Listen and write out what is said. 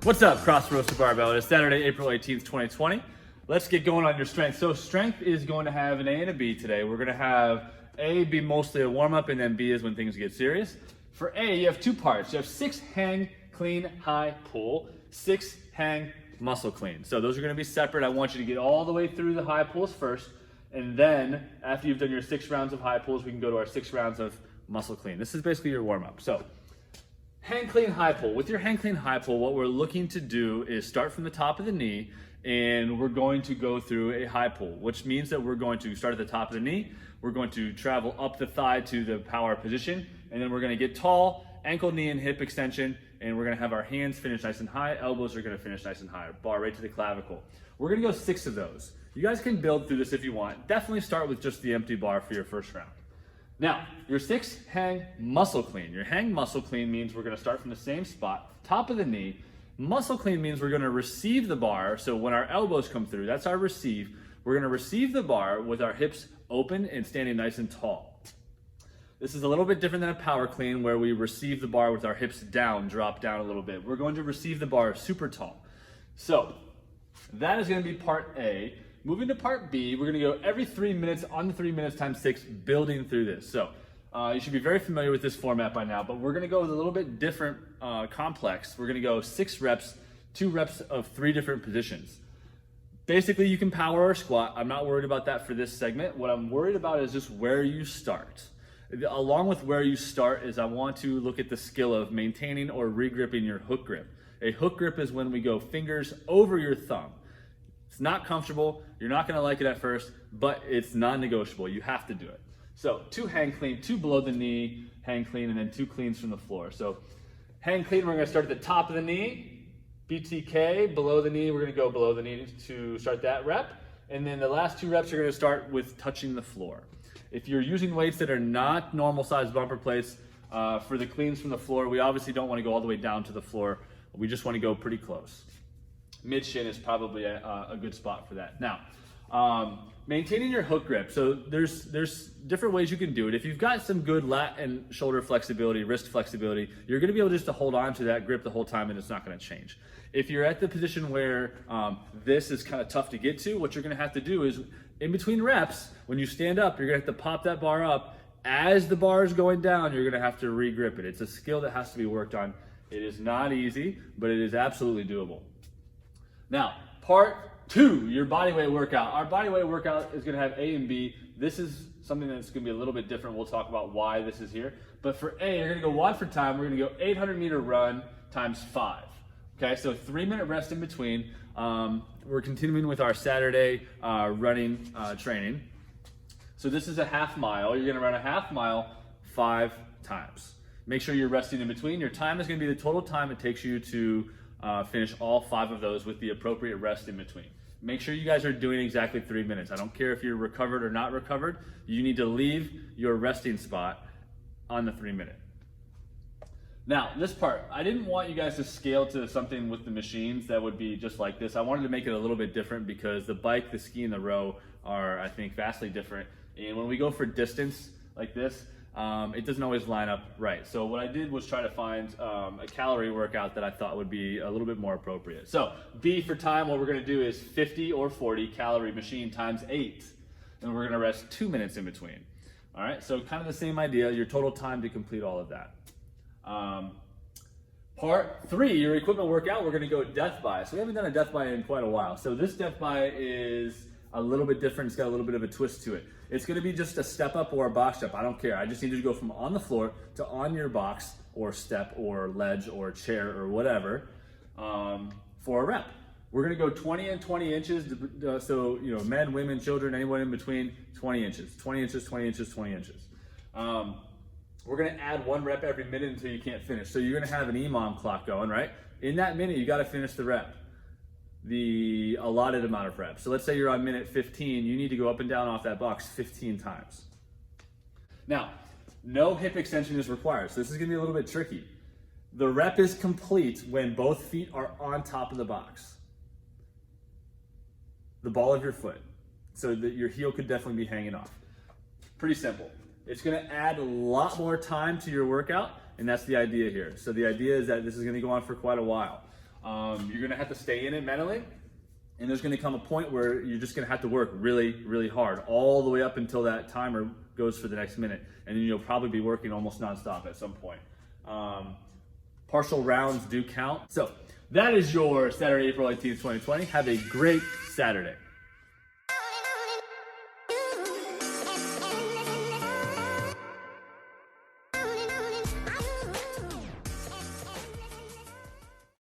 What's up, CrossFit Roaster Barbell? It is Saturday, April 18th, 2020. Let's get going on your strength. So strength is going to have an A and a B today. We're going to have A be mostly a warm-up, and then B is when things get serious. For A, you have two parts. You have 6 hang, clean, high, pull, 6 hang, muscle clean. So those are going to be separate. I want you to get all the way through the high pulls first, and then after you've done your 6 rounds of high pulls, we can go to our 6 rounds of muscle clean. This is basically your warm-up. So hang clean high pull. With your hang clean high pull, what we're looking to do is start from the top of the knee, and we're going to go through a high pull, which means that we're going to start at the top of the knee, we're going to travel up the thigh to the power position, and then we're going to get tall, ankle, knee, and hip extension, and we're going to have our hands finish nice and high, elbows are going to finish nice and high, bar right to the clavicle. We're going to go 6 of those. You guys can build through this if you want. Definitely start with just the empty bar for your first round. Now, your 6 hang muscle clean. Your hang muscle clean means we're going to start from the same spot, top of the knee. Muscle clean means we're going to receive the bar. So when our elbows come through, that's our receive. We're going to receive the bar with our hips open and standing nice and tall. This is a little bit different than a power clean where we receive the bar with our hips down, drop down a little bit. We're going to receive the bar super tall. So that is going to be part A. Moving to part B, we're gonna go every 3 minutes on the 3 minutes times 6, building through this. So you should be very familiar with this format by now, but we're gonna go with a little bit different complex. We're gonna go 6 reps, 2 reps of 3 different positions. Basically, you can power or squat. I'm not worried about that for this segment. What I'm worried about is just where you start. Along with where you start is I want to look at the skill of maintaining or regripping your hook grip. A hook grip is when we go fingers over your thumb. It's not comfortable, you're not gonna like it at first, but it's non-negotiable, you have to do it. So 2 hang clean, 2 below the knee, hang clean, and then 2 cleans from the floor. So hang clean, we're gonna start at the top of the knee, BTK, below the knee, we're gonna go below the knee to start that rep. And then the last 2 reps are gonna start with touching the floor. If you're using weights that are not normal size bumper plates, for the cleans from the floor, we obviously don't wanna go all the way down to the floor, we just wanna go pretty close. Mid shin is probably a good spot for that. Now, maintaining your hook grip. So there's different ways you can do it. If you've got some good lat and shoulder flexibility, wrist flexibility, you're gonna be able just to hold on to that grip the whole time and it's not gonna change. If you're at the position where this is kind of tough to get to, what you're gonna have to do is in between reps, when you stand up, you're gonna have to pop that bar up. As the bar is going down, you're gonna have to re-grip it. It's a skill that has to be worked on. It is not easy, but it is absolutely doable. Now, part 2, your bodyweight workout. Our bodyweight workout is gonna have A and B. This is something that's gonna be a little bit different. We'll talk about why this is here. But for A, you're gonna go WOD for time. We're gonna go 800-meter run times 5. Okay, so 3-minute rest in between. We're continuing with our Saturday running training. So this is a half mile. You're gonna run a half mile 5 times. Make sure you're resting in between. Your time is gonna be the total time it takes you to finish all 5 of those with the appropriate rest in between. Make sure you guys are doing exactly 3 minutes. I don't care if you're recovered or not recovered. You need to leave your resting spot on the 3-minute. Now, this part, I didn't want you guys to scale to something with the machines that would be just like this. I wanted to make it a little bit different because the bike, the ski, and the row are, I think, vastly different. And when we go for distance like this, it doesn't always line up right. So what I did was try to find a calorie workout that I thought would be a little bit more appropriate. So B for time, what we're gonna do is 50 or 40 calorie machine times 8. And we're gonna rest 2 minutes in between. All right, so kind of the same idea, your total time to complete all of that. Part 3, your equipment workout, we're gonna go death by. So we haven't done a death by in quite a while. So this death by is a little bit different. It's got a little bit of a twist to it. It's gonna be just a step up or a box step. I don't care. I just need you to go from on the floor to on your box or step or ledge or chair or whatever for a rep. We're gonna go 20 and 20 inches. So, you know, men, women, children, anyone in between, 20 inches, 20 inches, 20 inches, 20 inches. We're gonna add 1 rep every minute until you can't finish. So you're gonna have an EMOM clock going, right? In that minute, you gotta finish the rep. The allotted amount of reps. So let's say you're on minute 15, you need to go up and down off that box 15 times. Now, no hip extension is required, so this is gonna be a little bit tricky. The rep is complete when both feet are on top of the box. The ball of your foot, so that your heel could definitely be hanging off. Pretty simple. It's gonna add a lot more time to your workout, and that's the idea here. So the idea is that this is gonna go on for quite a while. You're gonna have to stay in it mentally, and there's gonna come a point where you're just gonna have to work really, really hard all the way up until that timer goes for the next minute, and then you'll probably be working almost nonstop at some point. Partial rounds do count. So that is your Saturday, April 18th, 2020. Have a great Saturday.